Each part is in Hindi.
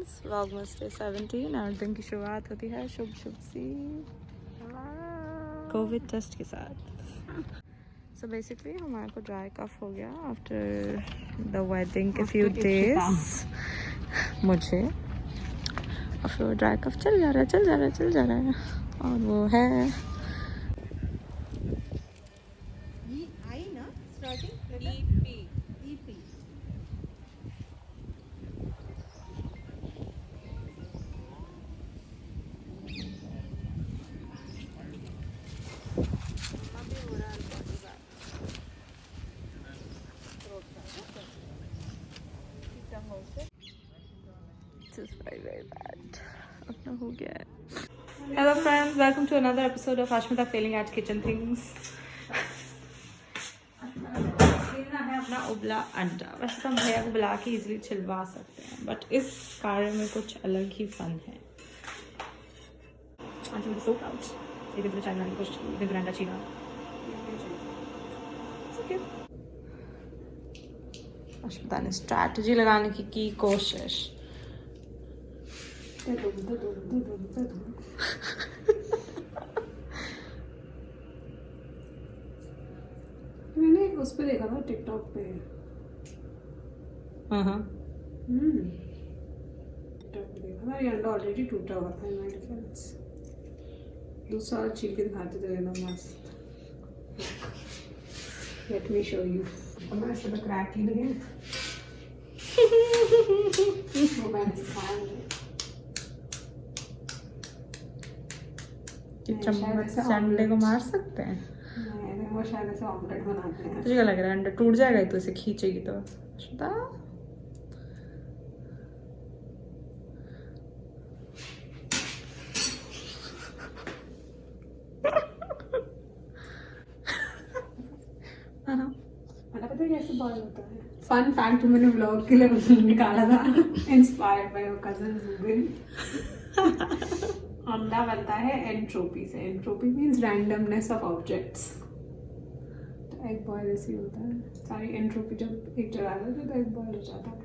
फ्रेंड्स, व्लॉगमस डे 17 और दिन की शुरुआत होती है शुभ शुभ सी कोविड टेस्ट के साथ। सो बेसिकली हमारे को ड्राई कफ हो गया आफ्टर द वेडिंग के फ्यू डेज मुझे, और फिर ड्राई कफ चल जा रहा है और वो है हो गया है। Hello friends, welcome to another episode of Ashmita failing at kitchen things. छीलना है अपना उबला अंडा। वैसे तो हम भैया को बुला के इजीली छिलवा सकते हैं, बट इस कार्य में कुछ अलग ही फन है। आज मुझे सो प्राउड। ये दिन चाय बनाने की कोशिश की, दिन अंडा छीला। अश्मिता ने स्ट्रैटेजी लगाने की कोशिश। मैंने उस पे देखा था टिकटॉक पे। टिकटॉक पे देखा था, ये अंडा ऑलरेडी टूटा हुआ था। इन माय डिफेंस दूसरा छील के दिखाते थे ना मस्त। Let me show you. मैं ऐसे तो क्रैक ही नहीं है। वो मैंने सिखाया मुझे। चम्मच से अंडे को मार सकते हैं। नहीं, वो शायद ऐसे ऑमलेट बनाते हैं। तुझे क्या लग रहा है अंडा टूट जाएगा तो इसे खींचेगी तो? श्वेता अंडा पता है कैसे बॉयल होता है? फन फैक्ट मैंने व्लॉग के लिए निकाला था, inspired by your cousin Zubin. अंडा बनता है एंट्रोपी से। Entropy means randomness of objects. तो एग बॉयल ऐसे ही होता है। सारी एंट्रोपी जब एक जगह आती है तो एग बॉयल हो जाता है।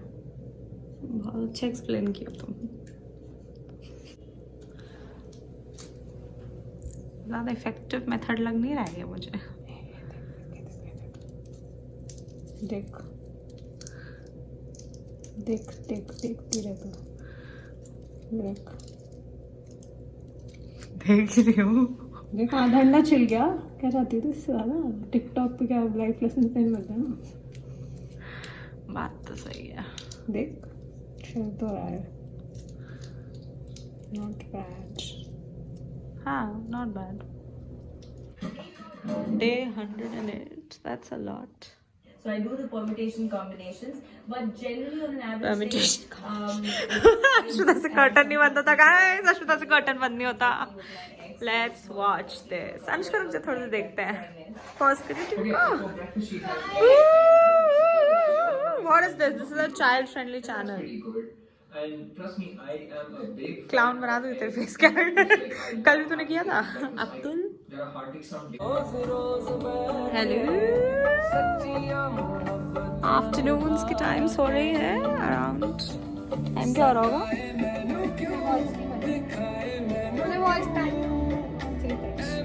बहुत अच्छा एक्सप्लेन किया तुम। ज़्यादा इफेक्टिव मेथड लग नहीं रहा है मुझे। देख देख देख देखती रह तू। देख देख रही हूँ। देखो आधा अंडा छिल गया। क्या चाहती है तो इससे ज़्यादा टिकटॉक पे क्या लाइफ लेसन देने लगता है ना। बात तो सही है। देख छिल तो रहा है। Not bad. हाँ, not bad. Day 108. That's a lot. So I do the permutation combinations, but generally on an average Permutation day, Ashmita से कर्टन नहीं बनता था गाइस। अश्मिता से कर्टन बंद नहीं होता। Let's watch this. अनुष्का रुक जा, थोड़ी देर देखते हैं। Pause करिए। What is this? This is a child-friendly channel. And trust me, I am a big Clown बना दो तेरे फेस का। कल भी तूने किया था। Abdul. there are heartaches some hello. Afternoons की टाइम्स हो रही है अराउंड। टाइम क्या हो रहा होगा?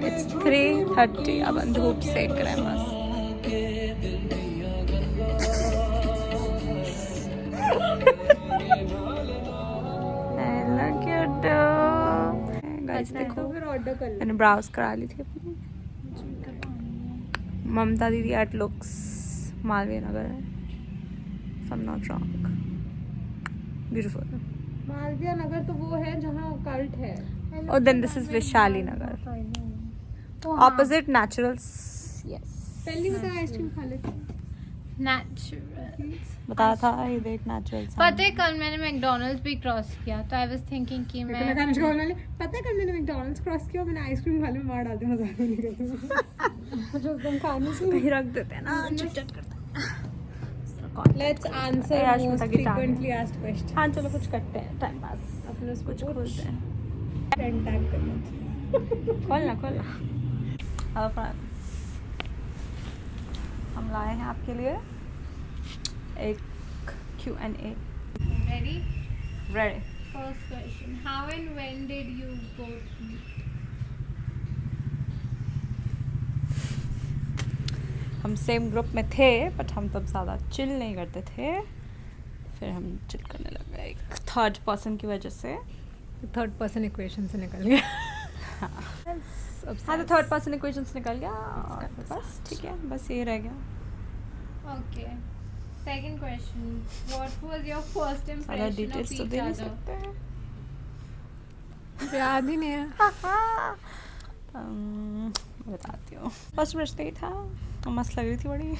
It's 3:30। अब धूप सेक रहे हैं मस्त। गाइस देखो, मैंने ब्राउज करा ली थी अपनी। ममता दीदी एट लुक्स मालवीय नगर है, if I'm not wrong. Beautiful. Malviya Nagar तो वो है जहाँ कल्ट है। Oh, then this is Vishali Nagar, opposite naturals. Yes. पहली बार आइसक्रीम खा लेते हैं। नेचुरल्स बताया था ये देख नेचुरल्स। पता है कल मैंने मैकडॉनल्ड्स भी क्रॉस किया तो आई वाज थिंकिंग कि मैं पता है कल मैंने मैकडॉनल्ड्स क्रॉस किया, मैंने आइसक्रीम खा ली, मार डालते मजाक नहीं करते। जो एकदम खाने से कहीं रख देते हैं ना, चट करते हैं। Let's answer most frequently asked question. हाँ चलो कुछ करते हैं, टाइम पास अपने उस कुछ खोलते हैं। फ्रेंड टैग करना। खोलना। हेलो फ्रेंड्स, हम लाए हैं आपके लिए एक Q&A। Ready ready first question. How and when did you both meet? हम सेम ग्रुप में थे बट हम तब ज़्यादा चिल नहीं करते थे, फिर हम चिल करने लग गए एक थर्ड पर्सन की वजह से। थर्ड पर्सन इक्वेशन से निकल गया। हाँ तो थर्ड पर्सन इक्वेशन से निकल गया और बस ठीक है, बस ये रह गया। Okay. Second question. What was your first सारा impression of डिटेल्स तो each दे नहीं other? सकते हैं। याद ही नहीं है। बताती हूँ। फर्स्ट ब्रश ही था, मस्त लग रही थी बड़ी।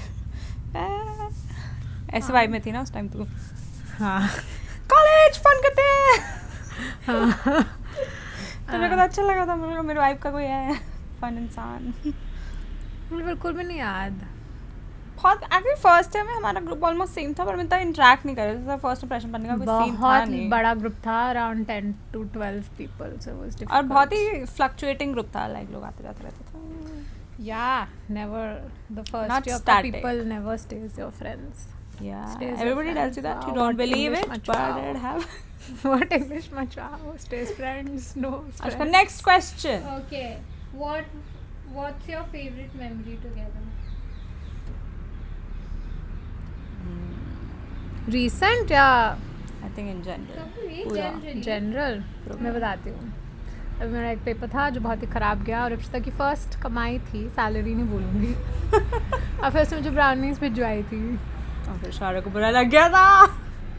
ऐसे वाइब में थी ना उस टाइम तू। हाँ कॉलेज फन करते हैं। तो मेरे को तो अच्छा लगा था, मेरे वाइब का कोई है फन इंसान। मुझे बिल्कुल भी नहीं याद। बहुत एक्चुअली फर्स्ट टाइम में हमारा ग्रुप ऑलमोस्ट सेम था पर मैं इतना इंटरेक्ट नहीं कर रहा था, फर्स्ट इंप्रेशन बनने का कोई सीन था बहुत नहीं। बड़ा ग्रुप था, around 10 to 12 people, so it was difficult. और बहुत ही फ्लक्चुएटिंग ग्रुप था, लाइक लोग आते जाते रहते थे। Yeah, never the first Not year of the static. people never stays your friends. Yeah, Stays your everybody friends. tells you that. You Wow, don't what believe English it, much but wow. it have. What English much wow, stays friends, no Ashka, friends. next question. Okay. What's your favorite memory together? Recent या I think in general. Probably पूरा। generally. जनरल? मैं बताती हूँ। अभी मेरा एक पेपर था जो बहुत ही ख़राब गया और अक्षता की फर्स्ट कमाई थी, सैलरी नहीं बोलूँगी। और फिर उसने मुझे ब्राउनीज भिजवाई थी, और फिर शारा को बुरा लग गया था।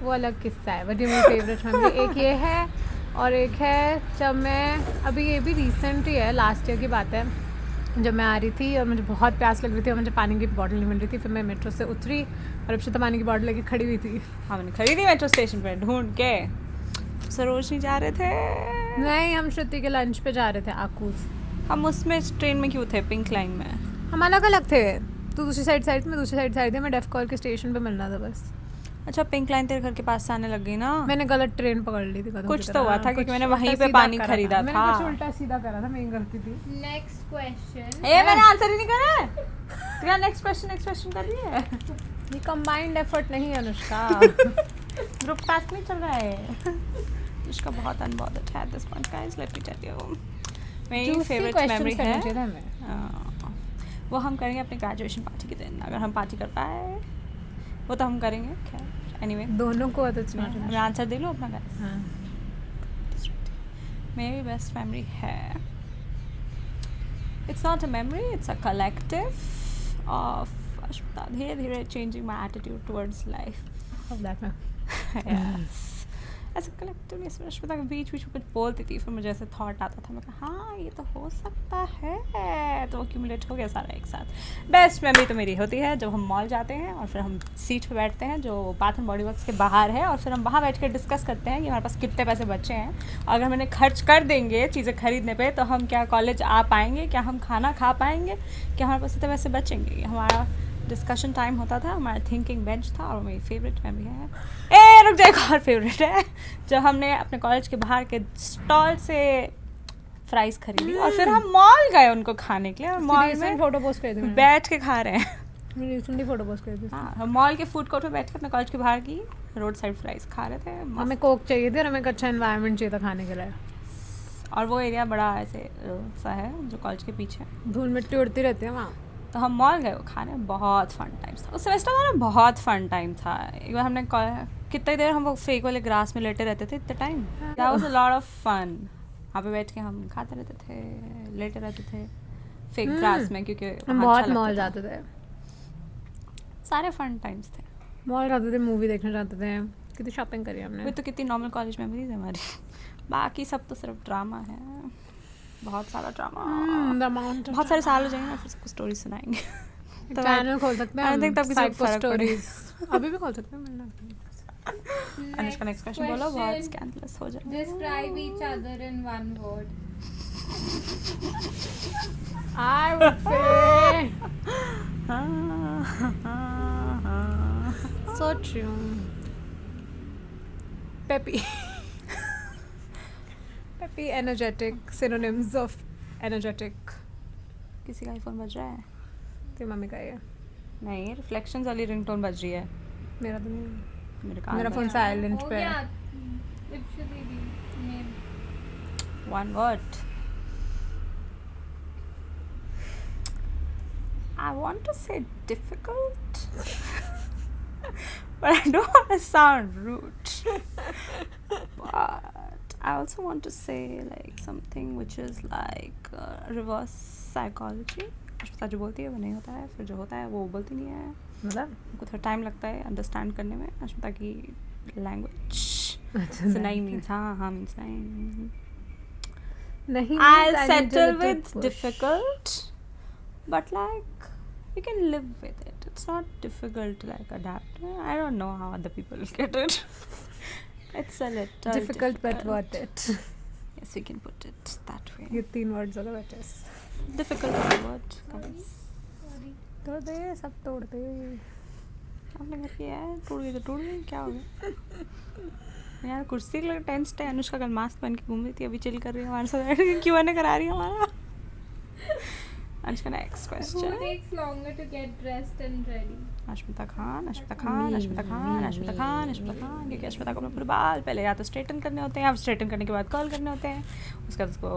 वो अलग किस्सा है, बट ये मेरी फेवरेट मेमोरी। एक ये है और एक है जब मैं, अभी ये भी रिसेंट ही है, लास्ट ईयर की बात है, जब मैं आ रही थी और मुझे बहुत प्यास लग रही थी और मुझे पानी की बॉटल नहीं मिल रही थी। फिर मैं मेट्रो से उतरी और अक्षता पानी की बॉटल लेके खड़ी हुई थी। हमने खरीदी मेट्रो स्टेशन पे ढूंढ के, सरोजनी जा रहे थे। नहीं, हम श्रुति के लंच पे जा रहे थे आकूस। हम उसमें ट्रेन में क्यों थे, पिंक लाइन में? हम अलग अलग थे, तू दूसरी साइड मैं दूसरी साइड थी। मैं डेफ कॉल के स्टेशन पे मिलना था बस। अच्छा, पिंक लाइन तेरे घर के पास से आने लग गई ना। मैंने गलत ट्रेन पकड़ ली थी। कुछ तो हुआ था क्योंकि मैंने वहीं पे पानी खरीदा मैंने था। कुछ उल्टा सीधा करा था, मेरी गलती थी। Next question. मैंने आंसर ही नहीं करा है। तेरा नेक्स्ट क्वेश्चन कर रही है। ये कंबाइंड एफर्ट नहीं है अनुष्का। ग्रुप टास्क नहीं चल रहा है। अनुष्का बहुत अनबॉदर्ड है this point guys, let me tell you. मेरी फेवरेट मेमोरी है, वो हम करेंगे अपने ग्रेजुएशन पार्टी के दिन, अगर हम पार्टी कर पाए वो तो हम करेंगे। खैर एनीवे, दोनों को तो मैं आंसर दे लूँ अपना गाइस। हाँ। मेरी बेस्ट मेमोरी है, it's not a memory, it's a collective of Ashmita धीरे धीरे changing my attitude towards life. ऐसे कलेक्टिव अश्मिता के बीच में कुछ बोलती थी, फिर मुझे ऐसे थॉट आता था, मैं कहा हाँ ये तो हो सकता है, तो एक्यूमुलेट हो गया सारा एक साथ। बेस्ट मेमोरी तो मेरी होती है जब हम मॉल जाते हैं और फिर हम सीट पे बैठते हैं जो बाथ एंड बॉडी वर्क्स के बाहर है, और फिर हम वहाँ बैठ कर डिस्कस करते हैं कि हमारे पास कितने पैसे बचे हैं, अगर हमने खर्च कर देंगे चीज़ें खरीदने पे तो हम क्या कॉलेज आ पाएंगे, क्या हम खाना खा पाएंगे, क्या हमारे पास इतने पैसे बचेंगे। हमारा डिस्कशन टाइम होता था, हमारा थिंकिंग बेंच था, और मेरी फेवरेट मेमोरी है, रुक जाए, एक और फेवरेट है, जब हमने अपने कॉलेज के बाहर के स्टॉल से फ्राइज़ खरीदी और फिर हम मॉल गए उनको खाने के लिए, और मॉल में फोटो पोस्ट कर दी बैठ के खा रहे हैं। रिसेंटली फोटो पोस्ट कर दी। हाँ, हम मॉल के फूड कोर्ट में बैठ के अपने कॉलेज के बाहर की रोड साइड फ्राइज़ खा रहे थे। हमें कोक चाहिए थी और हमें एक अच्छा एनवायरनमेंट चाहिए था खाने के लिए, और वो एरिया बड़ा ऐसे सा है जो कॉलेज के पीछे, धूल मिट्टी उड़ती रहती है वहाँ। तो हम मॉल गए वो खाने, बहुत फन टाइम्स था उस सेमेस्टर हमारा, बहुत फन टाइम था। एक बार हमने कितनी देर हम वो फेक वाले ग्रास में लेटे रहते थे, इतने time, that was a lot of fun. वहाँ पे बैठ के हम खाते रहते थे, लेटे रहते थे फेक ग्रास में, क्योंकि हम बहुत मॉल जाते थे, सारे फन टाइम्स थे। मॉल जाते थे, मूवी देखने जाते थे, कितनी शॉपिंग करी हमने। वो तो कितनी नॉर्मल कॉलेज मेमोरीज है हमारी, बाकी सब तो सिर्फ ड्रामा है, बहुत सारा ड्रामा। बहुत सारे साल हो जाएंगे ना, फिर सबको स्टोरी सुनाएंगे। तो चैनल खोल सकते हैं, आई थिंक तब किसी को फर्क स्टोरीज अभी भी खोल सकते हैं। मिलना अनुष्का नेक्स्ट क्वेश्चन बोलो, बहुत स्कैंडलस हो जाए। Describe each other in one word. I would say so true. Peppy. Peppy, energetic, synonyms of energetic. किसी का आईफोन बज रहा है? तेरी मम्मी का है। नहीं, रिफ्लेक्शंस वाली रिंगटोन बज रही है। मेरा तो नहीं, मेरे कान मेरा में। फोन साइलेंट हो पे है। गया, इप्शु दीदी। One word. I want to say difficult, but I don't want to sound rude. But I also want to say like something which is like reverse psychology. Ashmita जो बोलती है वो नहीं होता है, फिर जो होता है वो बोलती नहीं है. मतलब उनको थोड़ा टाइम लगता है अंडरस्टैंड करने में. अश्मिता की लैंग्वेज नहीं मीन्स हाँ मीन्स नहीं. नहीं I'll I need a settle little with push. difficult, but like you can live with it. It's not difficult to like adapt. I don't know how other people get it. It's a little difficult but worth it. Yes, we can put it that way. ये 3 words होगा बच्चे. Difficult is a word. guys. तोड़ दे, सब तोड़ दे. आपने घर किया है, टूट गई तो टूट गई, क्या हो गया? यार कुर्सी के लिए टेंस है. अनुष्का कल मास्क पहन के घूम रही थी, अभी चिल कर रही है हमारे साथ. Q&A करा रही है हमारा. Anushka next Who question. takes longer to get dressed and ready? Ashmita Khan. क्योंकि अश्मिता को अपने पूरे बाल पहले या तो स्ट्रेटन करने होते हैं या स्ट्रेटन करने के बाद कर्ल करने होते हैं. उसके बाद उसको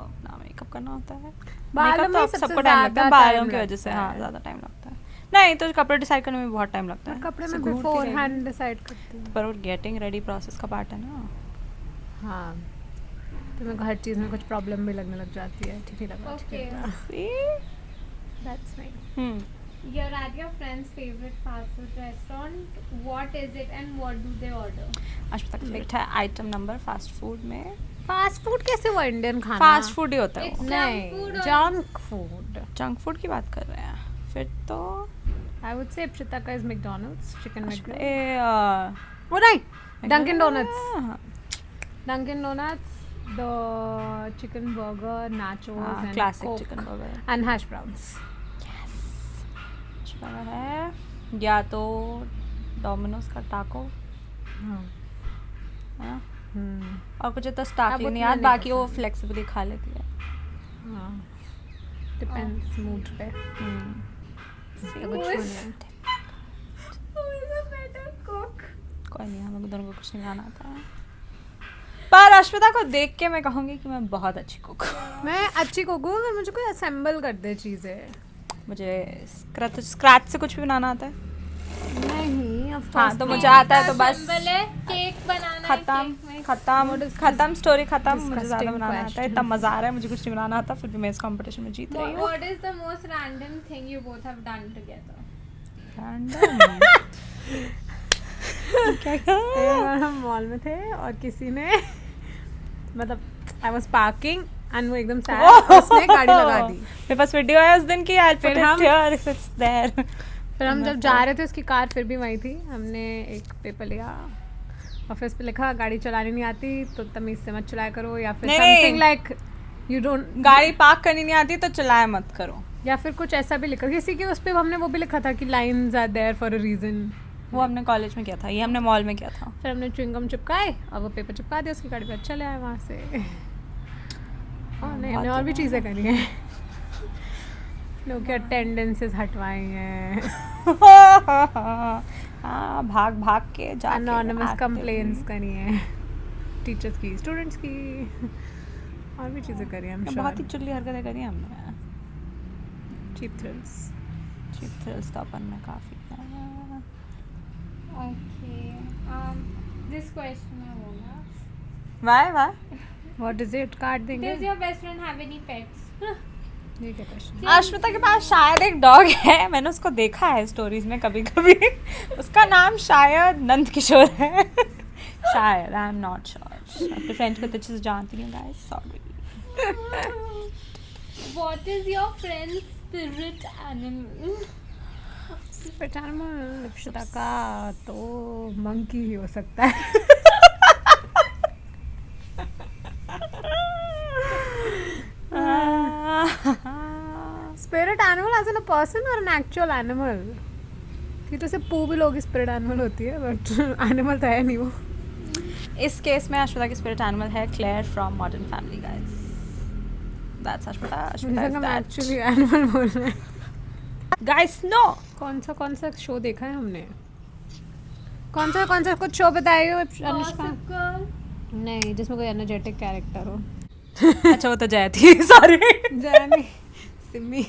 अपना मेकअप करना होता है. बालों मेकअप में तो सबसे सबको टाइम लगता है, ज़्यादा बालों time की वजह से. लगता हाँ है. ज़्यादा टाइम लगता है. नहीं तो कपड़े डिसाइड करने में बहुत टाइम लगता है. कपड़े ऐसे में घूरती बिफोर रहेगी. हैंड डिसाइड करती हूँ. पर वो गेटिंग रेडी प्रोसेस का पार्ट है ना. हाँ, तो मेरे को हर चीज़ में कुछ प्रॉब्लम भी लगने लग जाती है. ठीक है लगा. Okay. That's me. You're at your friend's favorite fast food restaurant. What is it and what do they order? Ashmita का फेवरेट है आइटम नंबर फास्ट फूड में. फास्ट फूड कैसे वो इंडियन खाना? फास्ट फूड ही होता है It's वो. junk नहीं, food or- junk food. Junk food की बात कर रहे हैं. फिर तो आई वुड से इप्सिता का इज मैकडॉनल्ड्स चिकन मैकडॉनल्ड्स. ए वो नहीं, Dunkin Donuts. Dunkin Donuts, the chicken burger, nachos and classic chicken burger and hash browns. है. या तो डोमिनोज का टाको है ना. और कुछ तो स्टार्क अब नहीं उतना याद, नहीं बाकी वो पसंद. फ्लेक्सिबली खा लेती है. डिपेंड्स मूड पे. तो कुछ नहीं है. Who is a better cook? कोई नहीं, हमें दोनों को कुछ नहीं बनाना आता है. पर अश्मिता को देख के मैं कहूँगी कि मैं बहुत अच्छी कुक हूँ. मैं अच्छी कुक हूँ अगर मुझे कोई असेंबल कर दे चीज़ें. मुझे स्क्रैच से कुछ भी बनाना आता है. नहीं, ऑफ हाँ कोर्स तो मुझे आता है तो बस Simple है, केक बनाना है, खत्म स्टोरी खत्म. मुझे ज़्यादा disgusting बनाना आता है. question. इतना मज़ा आ रहा है, मुझे कुछ नहीं बनाना आता. फिर भी मैं इस कंपटीशन में जीत रही हूँ. What is the most random thing you both have done together? हम मॉल में थे और किसी ने मतलब आई वाज पार्किंग एंड वो एकदम सैड उसने गाड़ी लगा दी. मेरे पास वीडियो है उस दिन की. आई फिर put um- it here if it's there. फिर हम जब जा रहे थे उसकी कार फिर भी वहीं थी. हमने एक पेपर लिया और फिर उस पे लिखा गाड़ी चलानी नहीं आती तो तमीज से मत चलाया करो, या फिर नहीं, समथिंग नहीं. Like you don't. गाड़ी पार्क करनी नहीं आती तो चलाया मत करो. या फिर कुछ ऐसा भी लिखा किसी के उस पे हमने वो भी लिखा था कि lines are there for a reason. वो हमने कॉलेज में किया था, ये हमने मॉल में किया था. फिर हमने च्युइंगम चिपकाए और वो पेपर चिपका दिया उसकी गाड़ी पे. अच्छा ले आए वहाँ से. और नहीं, हमने और भी चीज़ें करी हैं. लोग के अटेंडेंसेस हटवाई हैं. हाँ, भाग भाग के जाके अनोनिमस actively. कंप्लेंट्स करी हैं टीचर्स की, स्टूडेंट्स की, और भी चीज़ें करी हैं. बहुत ही चुल्ली हरकतें करी हैं हमने. Cheap thrills. चीप थ्रिल्स तो अपन में काफ़ी है. Okay. This question I want to ask. वाह व्हाट इज इट? काट देंगे. Does your best friend have any pets? ये क्या क्वेश्चन? अश्मिता के पास शायद एक डॉग है. मैंने उसको देखा है स्टोरीज में कभी कभी. उसका नाम शायद नंद किशोर है. शायद, आई एम नॉट श्योर. अपने फ्रेंड को तो अच्छे से जानती हूँ guys. Sorry. What is your friend's favorite animal? Ipsita का तो मंकी ही हो सकता है. Spirit animal as an a person और एन एक्चुअल एनिमल? कि तो सिर्फ पू भी लोग स्पिरिट एनिमल होती है बट एनिमल तो है नहीं वो. इस केस में अश्मिता की स्पिरिट एनिमल है Claire from Modern Family guys. That's Ashmita. Ashmita is that. Actually animal बोल रहे हैं. Guys no. कौन सा शो देखा है हमने? कौन सा कुछ शो बताइए अनुष्का. Gossip Girl. नहीं, जिसमें कोई एनर्जेटिक कैरेक्टर हो. अच्छा वो तो जया थी सॉरी जया नहीं, सिमी।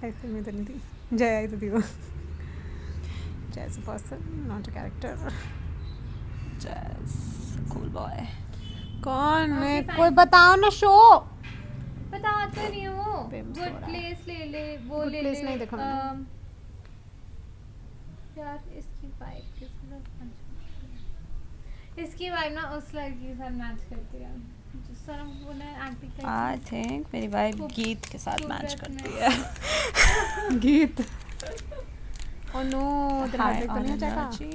सिमी तो नहीं थी, जया ही तो थी वो। Jaya is a person not a character. जैस कूल बॉय। कौन है? fine. कोई बताओ ना शो। बता तो नहीं हो। Famous हो गुड रहा है। प्लेस ले ले, वो Good ले Place ले। नहीं देखा मैंने। यार इसकी वाइब इसकी वाइब ना उस लड़की के साथ मैच करती है जिस तरह वो ने एक्टिंग की आई थिंक मेरी वाइफ गीत के साथ मैच करती है। गीत। ओ नो, तेरा High हाथ तो on नहीं चेका। energy,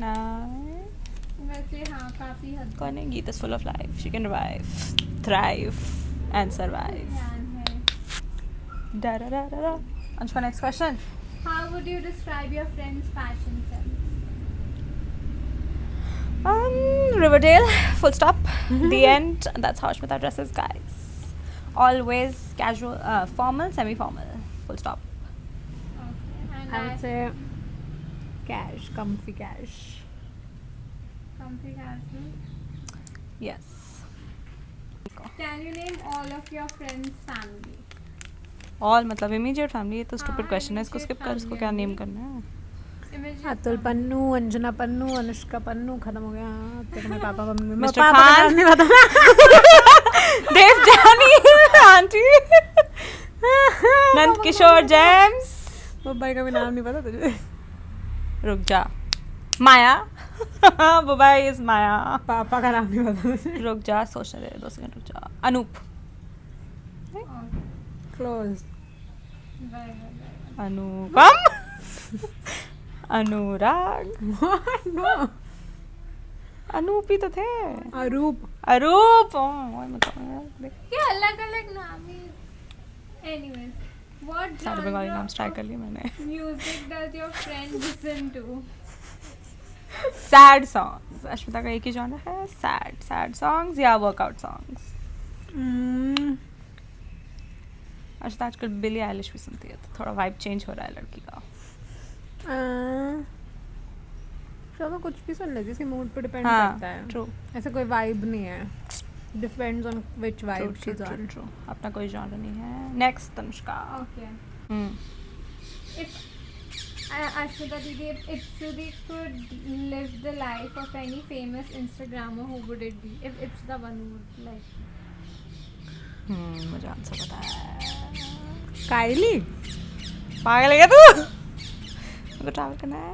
nice. वैसे हाँ काफी हद तक कौन है? गीत is full of life. She can revive, thrive, and survive. ध्यान है। Da da da da da. Anshka, next question. How would you describe your friend's fashion sense? Riverdale, full stop. The end. That's how Ashmita dresses, guys. Always casual, formal, semi-formal. Full stop. Okay. And I would say cash, comfy cash. comfy casual. Yes. Can you name all of your friends' family? All मतलब immediate family. ये तो stupid हाँ, question है. इसको immediate skip कर. इसको क्या family name करना है? Immediate Atul family. पन्नू, अंजना पन्नू, अनुष्का पन्नू, खत्म हो गया। तेरे मेरे पापा मम्मी। Mr. पापा का Khan. नाम नहीं पता। Dev Jani, auntie. Nand Kishore James. बब्बाई का भी नाम नहीं पता तुझे? रुक जा. Maya. Bye is Maya. पापा का नाम नहीं पता तुझे? रुक जा सोचने दे 2 सेकंड रुक जा. Anoop. Close. Very good. Anupam. अनुराग. No. अनूप ही तो थे. अरूप। अरूप. ये अलग अलग नाम ही। Anyways, what सारे बंगाली नाम genre ट्राई कर लिए मैंने. of music does your friend listen to? Sad songs. Ashmita का एक ही जॉनर है. सैड सॉन्ग्स या वर्कआउट सॉन्ग्स. अश्मिता आजकल बिली आइलिश भी सुनती है तो थोड़ा वाइब चेंज हो रहा है लड़की का. चलो कुछ भी सुन लेती, इसके मूड पे डिपेंड हाँ करता है। ट्रू ऐसा कोई वाइब नहीं है, depends on which vibe she is on. True. अपना कोई जॉनर नहीं है. Next Tanushka. Okay. If Ashmita Didi, if Sudeep could live the life of any famous Instagrammer, who would it be? If it's the one who would like. मुझे आंसर पता है. काइली। पागल है क्या तू? मुझे ट्रैवल करना है.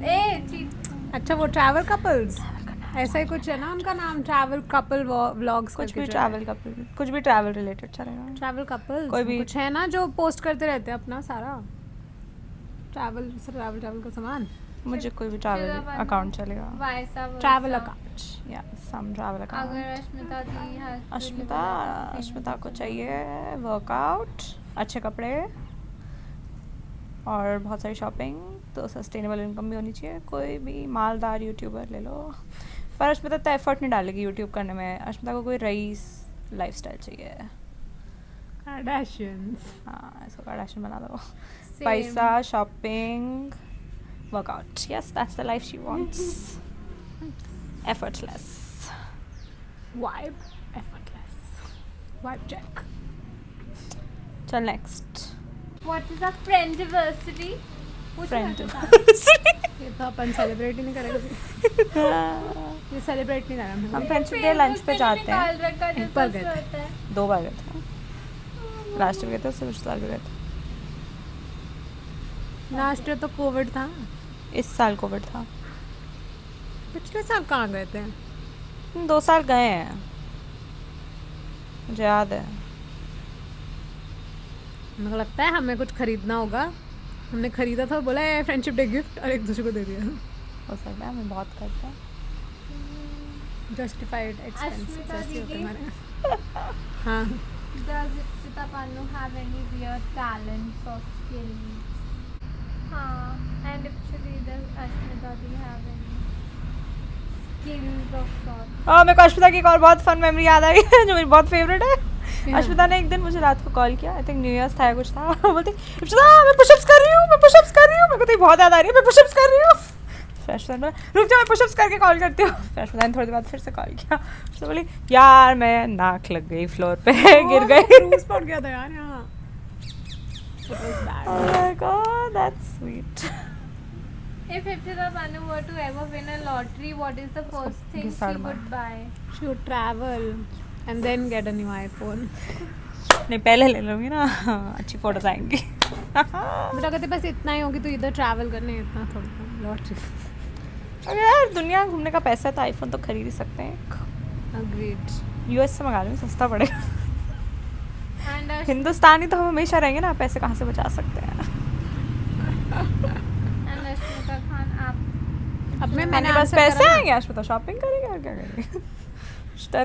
Hey, cheat. अच्छा वो ट्रैवल कपल्स ऐसा ही कुछ है ना उनका नाम, ट्रैवल कपल व्लॉग्स। कुछ भी ट्रैवल कपल, कुछ भी ट्रैवल रिलेटेड चलेगा. ट्रैवल कपल्स कोई भी- कुछ है ना जो पोस्ट करते रहते हैं अपना सारा ट्रैवल का सामान। मुझे कोई भी ट्रैवल अकाउंट चलेगा. Vaisa versa. Travel account. या सम ट्रैवल अगर account. Ashmita Didi has to live Ashmita a life of famous Ashmita को Instagrammer. चाहिए वर्कआउट, अच्छे कपड़े और बहुत सारी शॉपिंग. तो सस्टेनेबल इनकम भी होनी चाहिए. कोई भी मालदार यूट्यूबर ले लो. पर अश्मिता तो एफर्ट नहीं डालेगी यूट्यूब करने में. अश्मिता को कोई रईस लाइफस्टाइल चाहिए. Kardashians। हाँ इसको कार्डाशियन बना दो. Same. पैसा, shopping, workout. Yes that's the life she wants. Effortless. Vibe effortless. Vibe check. चल next. What is a friendiversary? Friend. ये तो अपन सेलिब्रेट ही नहीं करेंगे, ये सेलिब्रेट नहीं करना हम फ्रेंडशिप डे लंच पे जाते हैं. एक बार गए थे। 2 बार गए थे. लास्ट ईयर गए थे, उससे पिछले साल भी गए थे. लास्ट ईयर तो कोविड था, इस साल कोविड था. पिछले साल कहाँ गए थे? 2 साल गए हैं मुझे याद है. मेरे को लगता है हमें कुछ खरीदना होगा, हमने खरीदा था, बोला है फ्रेंडशिप डे गिफ्ट और एक दूसरे को दे दिया। हो सकता है हमें बहुत करते हैं. जस्टिफाइड एक्सपेंसेस अश्मिता ऐसे होते दीदी। हमारे। हाँ Does Ipsita Pannu have any weird talents or skills? हाँ, and actually does Ashmita Didi have any skills of sorts? मेरे को अश्मिता की एक और बहुत फन मेमोरी याद आई है जो मेरी बहुत फेवरेट है. अश्मिता ने एक दिन मुझे रात को कॉल किया. आई थिंक न्यू ईयर्स था या कुछ था. बोलती अश्मिता मैं पुशअप्स कर रही हूँ, मैं पुशअप्स कर रही हूँ. मेरे को तो ये बहुत याद आ रही है, मैं पुशअप्स कर रही हूँ. फ्रेश बोला रुक जा मैं पुशअप्स करके कॉल करती हूँ। फ्रेश ने थोड़ी देर बाद फिर से कॉल किया, तो बोली यार मैं नाक लग गई फ्लोर पे गिर गई। क्रूज पड़ गया था यार यहाँ। Oh my god, that's sweet. If Ipshita Panu were to ever win a lottery, what is the first thing घिसाड़ she मार। would buy? She would travel and then get a new iPhone. नहीं पहले ले लूँगी ना, अच्छी फोटोज आएंगी। बेटा कहते बस इतना ही होगी तो इधर ट्रैवल करने इतना थोड़ा लॉटरी। अरे यार दुनिया घूमने का पैसा है तो आईफोन तो खरीद ही सकते हैं। अग्रीड। यूएस से मंगा लूँगी, सस्ता पड़ेगा। And हिंदुस्तानी तो हम हमेशा रहेंगे ना, पैसे कहाँ से बचा सकते हैं। Ashmita Khan, आप अब मैं मैंने बस पैसे आएंगे, अश्मिता शॉपिंग करेगी और क्या करेगी।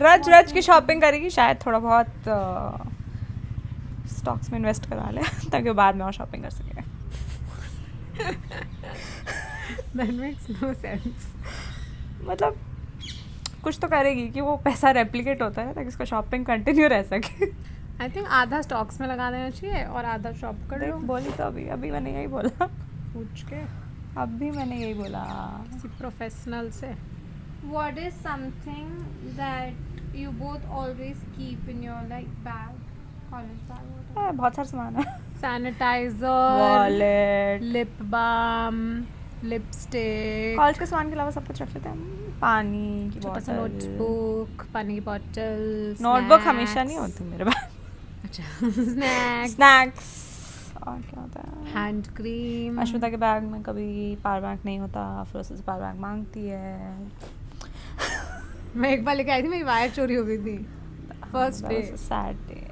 रज रज की शॉपिंग करेगी, शायद थोड़ा बहुत स्टॉक्स में इन्वेस्ट करा ले ताकि वो बाद में और शॉपिंग कर सके। That makes no sense. मतलब कुछ तो करेगी कि वो पैसा रेप्लिकेट होता है ताकि उसका शॉपिंग कंटिन्यू रह सके। आई थिंक आधा स्टॉक्स में लगा देना चाहिए और आधा शॉप कर देख लो। बोली तो अभी मैंने यही बोला, पूछ के अभी मैंने यही बोला। किसी प्रोफेशनल से। what is something that you both always keep in your like bag, college bag? Whatever. बहुत सारा सामान है, sanitiser, wallet, lip balm, lipstick, college के सामान के अलावा सब कुछ रख लेते हैं हम। पानी की छोटा सा बोतल, नोटबुक, पानी की बोतल, नोटबुक हमेशा नहीं होती मेरे पास। अच्छा स्नैक्स, स्नैक्स और क्या होता है, हैंड क्रीम। अश्मिता के बैग में कभी पावर बैंक नहीं होता, फिर उससे पावर बैंक मांगती है। मैं एक बार लेके आई थी, मेरी वायर चोरी हो गई थी first day. Sad day.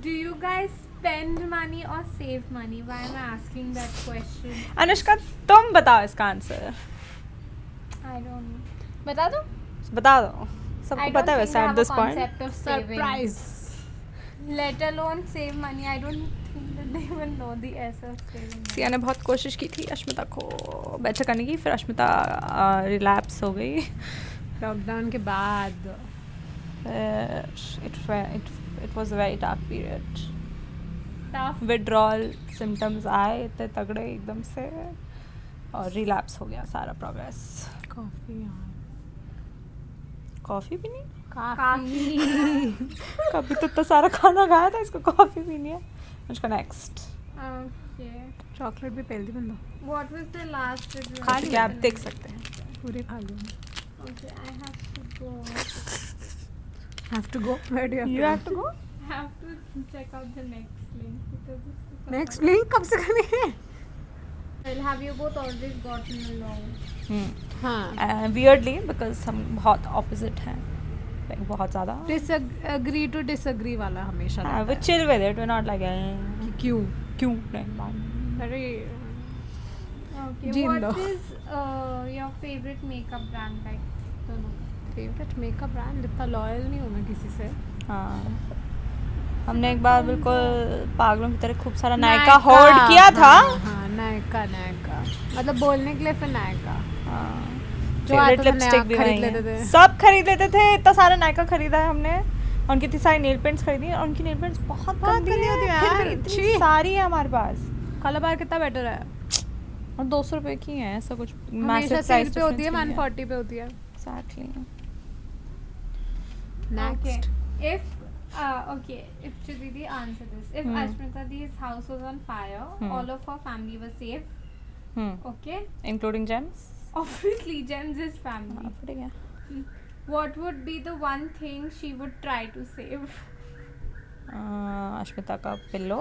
Do you guys spend money or save money? Why am I asking that question? Anushka तुम बताओ इसका आंसर, I don't know. बता दो? बता दो, I सबको don't पता है think वैसे I at have a this point. concept of saving. Surprise. Let alone save money. I don't think that they will know the S of saving money. Siya ने बहुत कोशिश की थी अश्मिता को बेटर करने की, फिर अश्मिता रिलैप्स हो गई। लॉकडाउन के बाद it was a very dark period. Tough. Withdrawal symptoms आए इतने तगड़े एकदम से और रिलैप्स हो गया सारा प्रोग्रेस। कॉफी। कॉफ़ी पीनी, Coffee. कभी तो इतना सारा खाना खाया था, इसको कॉफ़ी पीनी है। उसका नेक्स्ट Okay. चॉकलेट भी पहले बंदा What was the last that you खा had के आप eaten? देख सकते हैं। पूरे खा लूँ। Okay, I have to go. Have to go, where do you have to go. I have to check out the next link because this is next link कब से करनी है? Well, have you both always gotten along? हाँ। वियर्डली बिकॉज हम बहुत ऑपोजिट हैं, लाइक बहुत ज़्यादा। डिसएग्री टू डिसएग्री वाला हमेशा हाँ, रहता we है। chill with it, we're not like कि क्यों? क्यों नहीं बात। अरे Okay. Jean What low. is your favorite makeup brand like? दोनों का? फेवरेट मेकअप ब्रांड, इतना लॉयल नहीं हूँ मैं किसी से। हाँ, हमने एक बार बिल्कुल पागलों की तरह खूब सारा नायका नायका, होल्ड किया था। हाँ नायका मतलब बोलने के लिए फिर नायका। जो फेवरेट आता था लिपस्टिक नया भी खरीद वही लेते है, थे। सब खरीद लेते थे। इतना सारा नायका खरीदा है हमने, उनकी इतनी सारी नेल पेंट्स खरीदी और उनकी नेल पेंट्स बहुत गंदी गंदी होती है, है फिर यार, भी इतनी छी। सारी है हमारे पास कलर बार कितना बेटर है, और 200 रुपए की है, ऐसा कुछ हमेशा सेल पे होती है, 140 पे होती है। Exactly. Okay. Next If if Didi answer this. If Ashmita Di's house was on fire, all of her family was safe. Okay. Including James. Obviously, Gems is family. ठीक है। What would be the one thing she would try to save? Ashmita का pillow.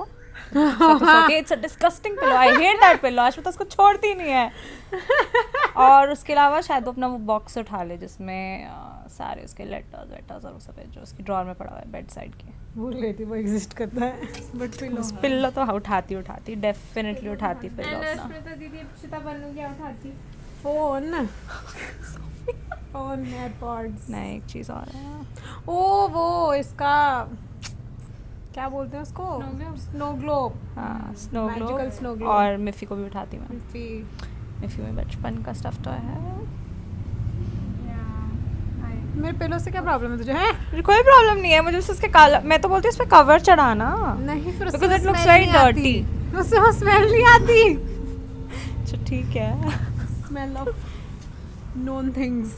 It's a disgusting pillow, I hate that pillow. Ashmita उसको छोड़ती नहीं है। और उसके अलावा शायद वो अपना वो बॉक्स उठा ले जिसमें सारे उसके लेटर्स वेटर्स और वो सब है जो उसकी ड्रॉर में पड़ा हुआ है बेड साइड के। भूल गई थी वो एग्जिस्ट करता है, बट पिल्लो तो उठाती डेफिनेटली उठाती पिल्लो And अपना। Ashmita Didi Akshita Pannu क्या उठाती? Phone AirPods. नहीं, एक चीज़ और है। ओ वो इसका क्या बोलते हैं उसको, Snow globe? Snow globe. हाँ, snow Magical globe. snow globe। और मिफ़ी को भी उठाती मैं। मिफ़ी में बचपन का स्टफ टॉय है। Yeah. मेरे पिलो से क्या प्रॉब्लम है तुझे? हैं? कोई प्रॉब्लम नहीं है मुझे, बस उसके काला, मैं तो बोलती हूँ उस पे कवर चढ़ाना। नहीं, फिर Because it looks very dirty. उससे स्मेल नहीं आती। अच्छा ठीक है। smell of known things.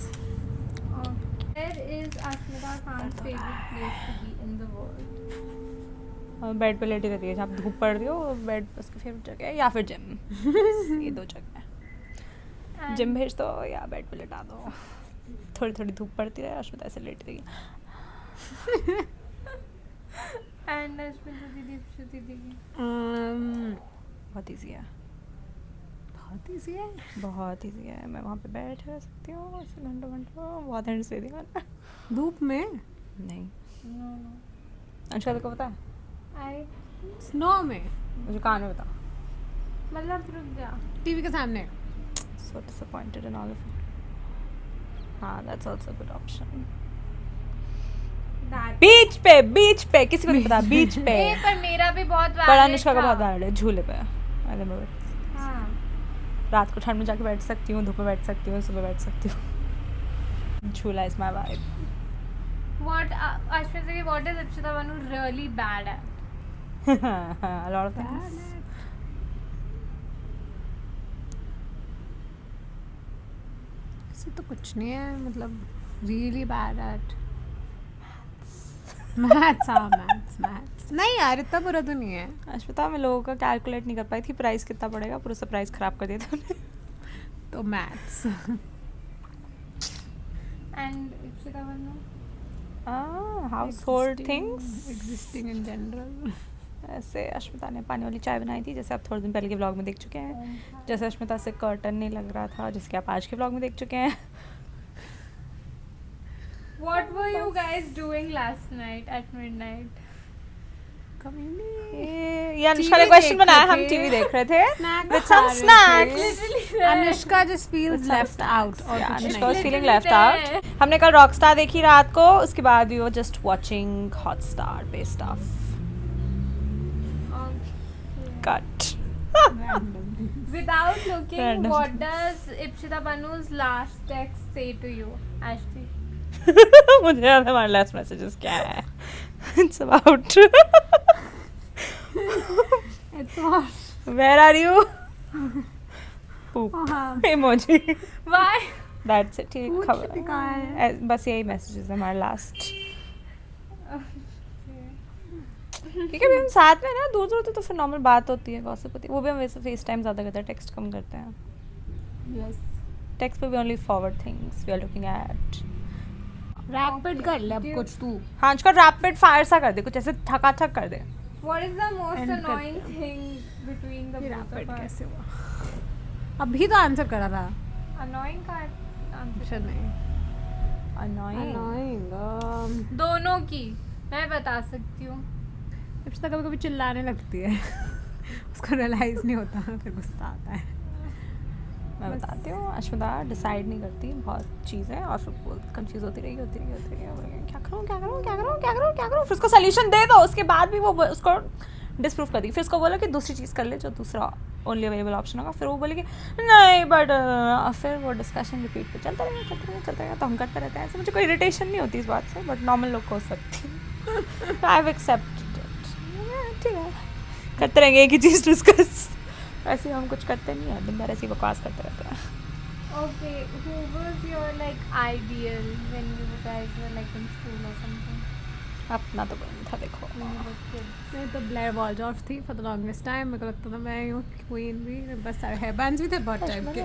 Where is Ashmita Khan's favorite place to be in the world? Bed पे लेटी रहती है, जहाँ धूप पड़ रही हो बेड उसकी फेवरेट जगह है, या फिर जिम। ये 2 जगह है। जिम भेज दो या बेड पे लेटा दो, थोड़ी थोड़ी धूप पड़ती रहे, अश्मिता ऐसे लेटी रही। And Ashmita दीदी, श्रुति दीदी। बहुत ईजी है, बहुत easy है। बहुत ईजी है। मैं वहाँ पे बैठ रह सकती हूँ ऐसे घंटों घंटों, बहुत हिंट्स दे दी मैंने। धूप में? नहीं, No. अनुष्का तेरे को पता है? Snow में? मुझे कान में बता। मतलब रुक जा। टीवी के सामने? So disappointed in all of it. हाँ, that's also a good option. बीच पे किसी को नहीं पता, बीच पे। पर मेरा भी बहुत पर valid अनुष्का का था। बहुत वैलिड है, झूले पे। I remember it. हाँ। रात को ठंड में जाके बैठ सकती हूँ, धूप में बैठ सकती हूँ, सुबह बैठ सकती हूँ। झूला is my vibe. What Ashmita, what is Ipshita Banu really bad at? A lot of things. ऐसे तो कुछ नहीं है, मतलब really bad at maths। हाँ, maths नहीं यार, इतना बुरा तो नहीं है। अश्मिता, मैं लोगों का कैलकुलेट नहीं कर पाई थी प्राइस कितना पड़ेगा, पूरा सरप्राइज खराब कर दिया तूने। तो maths। And Ipshita Banu? House hold things. Existing in general। ऐसे अश्मिता ने पानी वाली चाय बनाई थी, जैसे आप थोड़े दिन पहले के व्लॉग में देख चुके हैं। जैसे अश्मिता से कर्टन नहीं लग रहा था, जिसके आप आज के व्लॉग में देख चुके हैं। What were you guys doing last night at midnight? ये अनुष्का ने क्वेश्चन बनाया, हम टीवी देख रहे थे with some snacks. Anushka just feels left out और Yeah, कुछ Anushka was नहीं। feeling left out. हमने कल रॉकस्टार देखी रात को, उसके बाद we were just watching Hotstar पे stuff. Cut. Without looking, Random. what does Ipshita Banu's last text say to you, Ashti? मुझे याद है हमारे लास्ट मैसेजेस क्या है। It's about It's all where are you? Poop. हाँ। Emoji. Why? That's it. ठीक कुछ खबर। भी कहा है। बस यही मैसेजेस है हमारे लास्ट। क्योंकि अभी हम साथ में ना, दूर दूर तो फिर नॉर्मल बात होती है, गॉसिप होती है। वो भी हम वैसे फेस टाइम ज़्यादा करते हैं, टेक्स्ट कम करते हैं। Yes। टेक्स्ट पे भी only forward things we are looking at. Rapid कर ले अब कुछ तू। हाँ, उसका रैपिड फायर सा कर दे, कुछ ऐसे थकाथक कर दे। What is the most End annoying करते thing between the both rapid of us? कैसे हुआ? अभी तो आंसर करा था। Annoying का answer? अच्छा नहीं। Annoying. दोनों की मैं बता सकती हूँ। इप्सिता कभी कभी चिल्लाने लगती है। उसको रियलाइज नहीं होता, फिर गुस्सा आता है। मैं बताती हूँ, अश्मिता डिसाइड नहीं करती बहुत चीज़ें, और फिर वो कंफ्यूज होती रही क्या करूँ, फिर उसको सोल्यूशन दे दो, उसके बाद भी वो उसको डिसप्रूव कर दी। फिर उसको बोलो कि दूसरी चीज़ कर ले जो दूसरा ओनली अवेलेबल ऑप्शन होगा, फिर वो बोलेगी नहीं बट फिर वो डिस्कशन रिपीट पे चलता रहेगा। तो हम करते रहते हैं ऐसे। मुझे कोई इरिटेशन नहीं होती इस बात से, बट नॉर्मल लोग को हो सकती है। I have accepted it. ठीक है, करते रहेंगे एक ही चीज़ डिस्कस। ऐसे हम कुछ करते नहीं है, दिन भर ऐसी बकवास करते रहते हैं। Okay, who was your like ideal when you guys were like in school or something? अपना तो बन था, देखो When you were kids? मैं तो ब्लेयर वॉल्डॉर्फ थी फॉर द लॉन्गेस्ट टाइम। मेरे को लगता था मैं यूँ क्वीन भी, मेरे पास सारे हेयर बैंड्स भी थे बहुत टाइप के।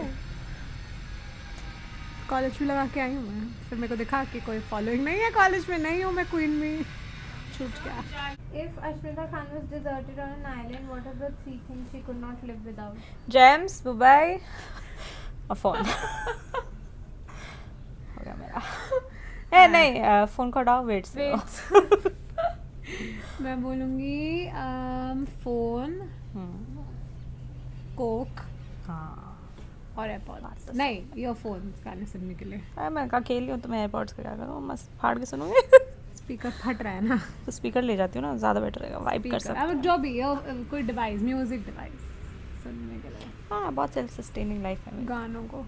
कॉलेज भी लगा के आई हूँ मैं, फिर मेरे को दिखा कि कोई फॉलोइंग नहीं है कॉलेज में, नहीं हूँ मैं क्वीन भी, छूट गया। If Ashmita Khan was deserted on an island, what are the 3 things she could not live without? James, Dubai और फोन। हो गया मेरा। नहीं, फोन को हटाओ, वेट से। मैं बोलूँगी फ़ोन, कोक हाँ, और एयरपॉड्स। नहीं, ईयरफोन्स गाने सुनने के लिए। मैं अकेली हूँ तो मैं एयरपॉड्स का क्या करूँ, मस्त फाड़ के सुनूंगी। स्पीकर फट रहा है ना, तो स्पीकर ले जाती हूँ ना, ज़्यादा बेटर रहेगा, वाइब कर सकते अब जो भी कोई डिवाइस, म्यूजिक डिवाइस सुनने के लिए, हाँ, बहुत सेल्फ सस्टेनिंग लाइफ है मेरी। गानों को।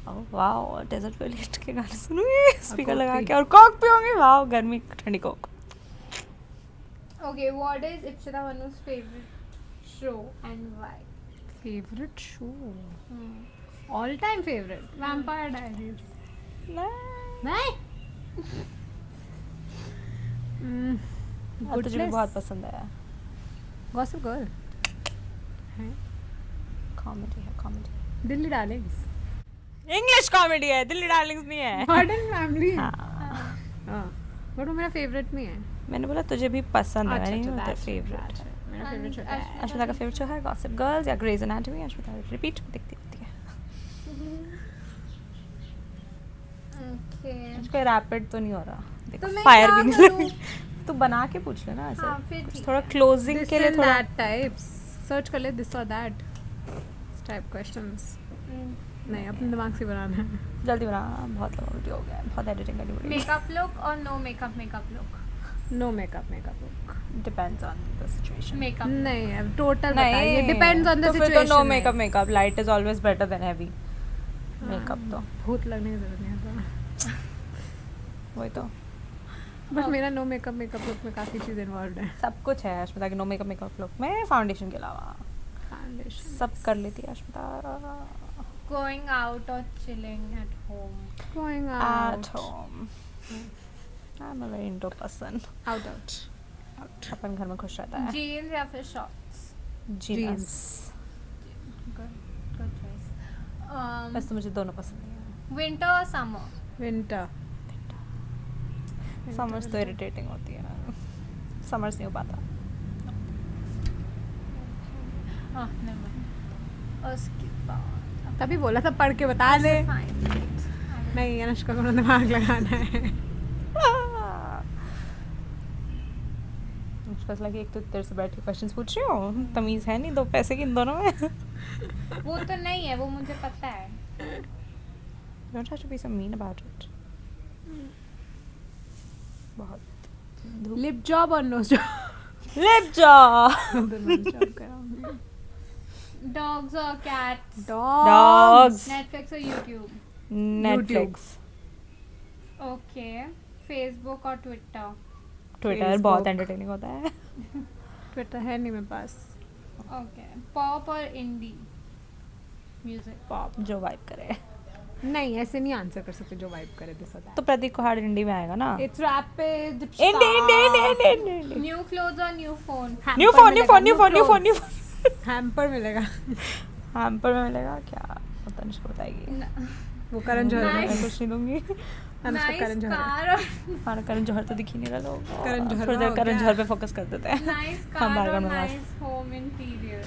ओह वाओ, डेजर्ट पे लेट के गाने सुनूंगी स्पीकर कोक लगा पी। के, और कोक पीऊंगी। वाओ, गर्मी ठंडी Coke. Okay, what is Ipshita Banu's favorite show and why? Favourite show all time favourite vampire diaries नहीं गुड तुझे भी बहुत पसंद आया. गॉसिप गर्ल कॉमेडी है comedy. Delhi Darling's English comedy है, दिल्ली डार्लिंग्स नहीं है. मॉडर्न फैमिली हाँ. हाँ बट वो मेरा फेवरेट नहीं है. मैंने बोला तुझे भी पसंद है, अच्छा, नहीं अच्छा, होता that's it, favourite. that's it. मेरा फेवरेट शो है अश्मिता का फेवरेट शो है गॉसिप गर्ल्स या ग्रेज एनाटॉमी. अश्मिता रिपीट देखती रहती है. ओके कोई रैपिड तो नहीं हो रहा. देखो तो मैं फायर क्या भी नहीं करूं? लगी. तू बना के पूछ लेना ऐसे. हाँ, फिर कुछ ठीक थोड़ा है. क्लोजिंग दिस के लिए एंड थोड़ा दैट टाइप्स सर्च कर ले दिस और दैट टाइप क्वेश्चंस. नहीं अपने दिमाग से बनाना है. जल्दी बना. बहुत लंबा वीडियो हो गया, बहुत एडिटिंग करनी पड़ेगी. मेकअप लुक और no makeup look. No makeup look depends on the situation. Makeup नहीं अब टोटल नहीं बताइए डिपेंड्स ऑन द तो फिर सिचुएशन. तो no makeup light is always better than heavy makeup. तो भूत लगने की जरूरत नहीं है वही तो बट मेरा नो मेकअप लुक में काफी चीज इन्वॉल्व है. सब कुछ है अश्मिता के नो मेकअप लुक में. फाउंडेशन के अलावा फाउंडेशन सब कर लेती है अश्मिता. गोइंग आउट और chilling at home. Going At out home. I'm a very indoor person. Out अपन घर में खुश रहता है. जीन्स या फिर शॉर्ट्स. जीन्स. Good choice. बस तो मुझे दोनों पसंद नहीं विंटर और समर. विंटर. है. समर्स तो इरिटेटिंग होती है. समर्स नहीं हो पाता. हाँ नेवर. उसके बाद तभी बोला था पढ़ के बता दे. नहीं अनुष्का को दिमाग लगाना है. मुझे पता लगा एक तो तेरे से बैठ के क्वेश्चंस पूछ रही हूँ. तमीज है नहीं दो पैसे की इन दोनों में. वो तो नहीं है वो मुझे पता है. Don't have to be so mean about it. बहुत लिप जॉब और nose job. Lip job. Dogs और कैट्स. डॉग्स. नेटफ्लिक्स और यूट्यूब. नेटफ्लिक्स. ओके. फेसबुक और ट्विटर. ट्विटर बहुत एंटरटेनिंग होता है. ट्विटर है नहीं मेरे पास. ओके. पॉप और इंडी म्यूजिक. पॉप जो वाइब करे. नहीं ऐसे नहीं आंसर कर सकते जो वाइब करे दिस और तो प्रतीक को हार्ड इंडी में आएगा ना. It's rapid. Indie. New clothes और new phone. New phone. Hamper मिलेगा. हैम्पर में मिलेगा क्या पता नहीं. उसको बताएगी. वो करण जौहर Nice. मैं कुछ नहीं दूंगी. अनुष्का करण जौहर. कार और हमारा करण जौहर तो दिख ही नहीं रहा. लोग करण जौहर थोड़ी देर हो करण गया. जौहर पे फोकस कर देते हैं. नाइस हम कार बाहर और का बनवा nice home interior.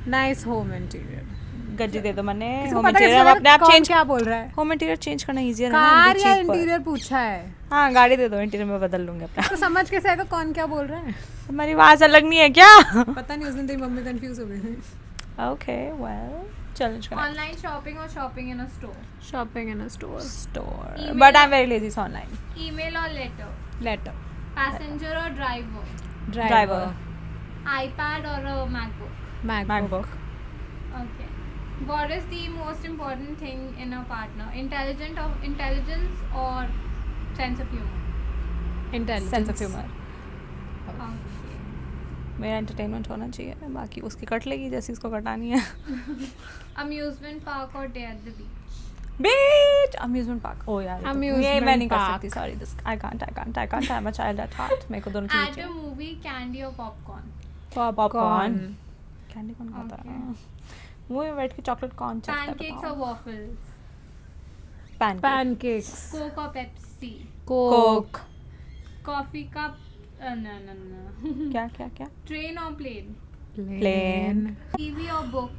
Nice home interior. गज्जी दे दो मैंने. किसी को होम पता है इंटीरियर अपने आप कौन चेंज. क्या बोल रहा है. होम इंटीरियर चेंज करना इजियर है कार ना. या इंटीरियर पूछा है हाँ गाड़ी दे दो. इंटीरियर में बदल लूंगी अपना. तो समझ कैसे आएगा कौन क्या बोल रहा है. हमारी आवाज अलग नहीं है क्या. पता नहीं उस दिन तेरी मम्मी कंफ्यूज हो गई थी. ओके वेल चैलेंज करना. ऑनलाइन शॉपिंग और shopping in a store. Shopping in a store. Store. Email. But I am very lazy so online. Email और लेटर. लेटर. पैसेंजर और ड्राइवर. ड्राइवर. आईपैड और MacBook. MacBook. Okay. What is the most important thing in a partner? Intelligence or sense of humor? Intelligence. Sense of humour. Okay. मेरा एंटरटेनमेंट होना चाहिए. बाकी उसकी कट लेगी जैसी उसको कटानी है. Amusement park or day at the beach? Beach. Amusement park. ओ यार ये Amusement मैं नहीं कर park. सकती. Sorry this I can't. I am a child at heart. मेरे को दोनों At a चीजें. movie, candy or popcorn? Popcorn. Candy कौन खाता Okay. है. मुंह में बैठ के चॉकलेट कौन चाहता है. Pancakes or waffles? Pancake. Pancakes. Coke or Pepsi? Coke. Coffee cup? No. क्या क्या क्या. Train or plane? Plane. TV or book?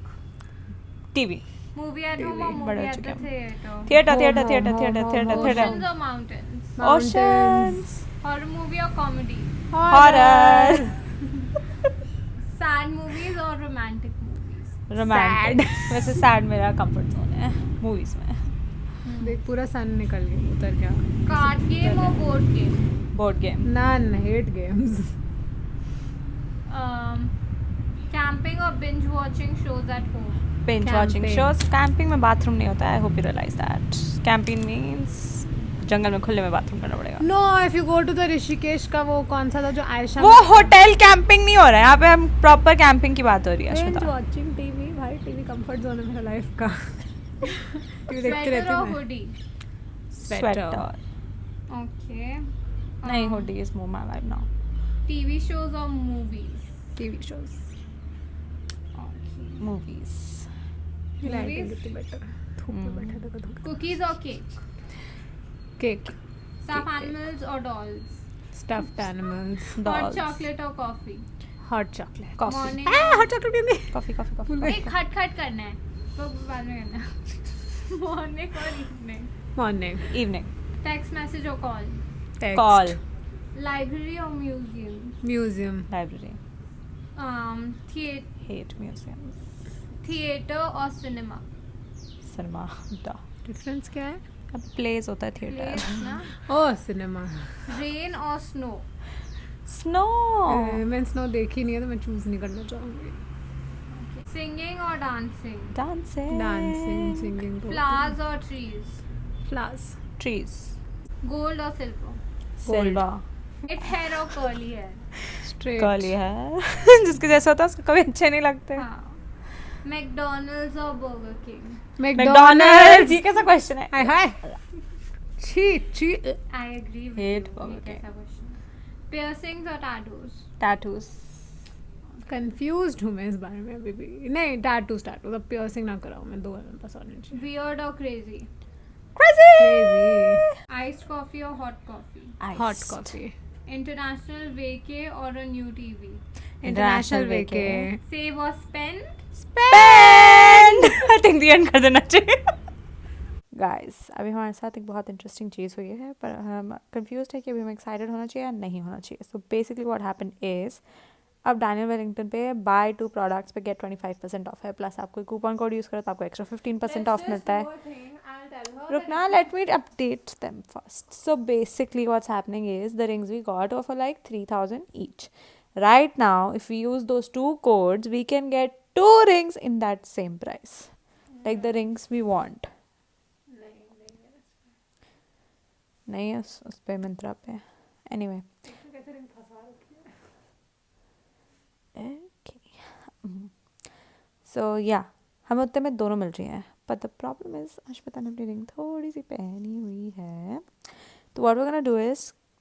TV. Movie at home or बड़ा movie at the chicken. theater? Theatre. Oceans or mountains? Oceans. Horror movie or comedy? Horror. Sad movies or romantic movies? Romantic. वैसे सैड मेरा कंफर्ट जोन है मूवीज में. देख पूरा सन निकल गया उतर गया. Card game or board game? Board game. None hate games. Camping or binge watching shows at home? binge watching Camping. shows. Camping में बाथरूम नहीं होता है. I hope you realize that. Camping means जंगल में खुले में बाथरूम करना पड़ेगा. No if you go to the Rishikesh का वो कौन सा था जो आयशा. वो होटल कैंपिंग नहीं हो रहा है. यहाँ पे हम प्रॉपर कैंपिंग की बात हो रही है. Binge Ashwita watching TV. भाई टीवी कंफर्ट जोन है मेरा लाइफ का. टीवी देखती रहती Sweater or मैं hoodie? Sweater. Okay. नहीं, hoodie is more my vibe now. TV shows or movies? TV shows Okay. Movies. Lighting कितनी बेटर धूप में बैठा था धूप Cookies or cake? Cake Stuffed animals or dolls? Stuffed animals Hot Dolls. chocolate or coffee? Hot chocolate Coffee. Morning. Hot chocolate पीनी Coffee. एक खट खट करना है तो बाद में करना है मॉर्निंग और evening morning Evening. Text message और कॉल Call. लाइब्रेरी और museum museum Library. Hate museums. Theatre और सिनेमा Cinema. Duh. डिफरेंस क्या है अब plays होता है theater. प्लेस ना ओह सिनेमा रेन और स्नो Snow. मैं स्नो देखी नहीं है तो मैं चूज नहीं करना चाहूंगी सिंगिंग और dancing Dancing. Dancing singing flowers और ट्रीज फ्लावर्स Trees. गोल्ड और सिल्वर Silver. इट हेयर और curly hair straight Curly hair. जिसके जैसा होता है उसको कभी अच्छे नहीं लगते. हाँ मैकडोनल्ड्स और बर्गर किंग McDonald's. ये कैसा क्वेश्चन है? हाय हाय छी छी I agree Hate Burger King. Piercings और टैटूज Tattoos. कंफ्यूज्ड हूँ मैं इस बारे में अभी भी नहीं टैटूज अब पियर्सिंग ना कराऊँ मैं दो मेरे पास होने चाहिए वियर्ड और crazy Crazy. Crazy iced coffee और hot coffee hot Iced. Coffee international vacay और a new TV international vacay save और spend Spend. I think the end कर देना चाहिए. Guys, अभी हमारे साथ एक बहुत इंटरेस्टिंग चीज़ हुई है पर हम कंफ्यूज है कि अभी हमें एक्साइटेड होना चाहिए या नहीं होना चाहिए. So basically what happened is अब डैनियल वेलिंगटन पे बाय 2 प्रोडक्ट्स पे गेट 25% ऑफ है प्लस आप कोई कूपन कोड यूज़ करो तो आपको एक्स्ट्रा 15% ऑफ मिलता है. रुकना, let me update them first. So basically what's happening is the rings we got were for like 3,000 each. Right now, if we use those 2 codes, we can get 2 rings in that same price. Like the rings we want. नहीं उस पे मिंत्रा पे. Anyway. Okay. So yeah, हमें उतने में दोनों मिल रही हैं. But the problem is Ashwita ने अपनी रिंग थोड़ी सी पहनी हुई है. So what we're gonna do is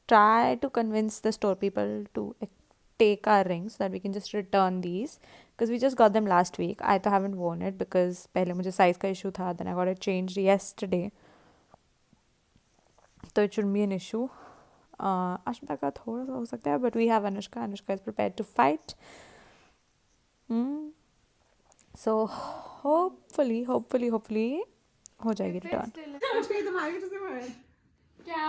try to convince the store people to take our rings so that we can just return these because we just got them last week. I तो haven't worn it because पहले मुझे size का issue था. Then I got it changed yesterday. तो it shouldn't be an issue. Ashwita का थोड़ा सा हो सकता है but we have Anushka. Anushka is prepared to fight. So hopefully हो जाएगी रिटर्न. क्या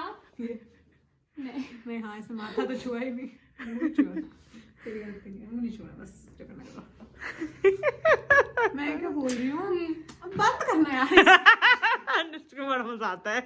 नहीं हाँ ऐसे माथा तो छुआ ही नहीं मुंह छुआ तेरी गलती नहीं है मुंह नहीं छुआ बस जो करना करो. मैं क्या बोल रही हूँ अब बात करना यार. अनुष्का बड़ा मजा आता है.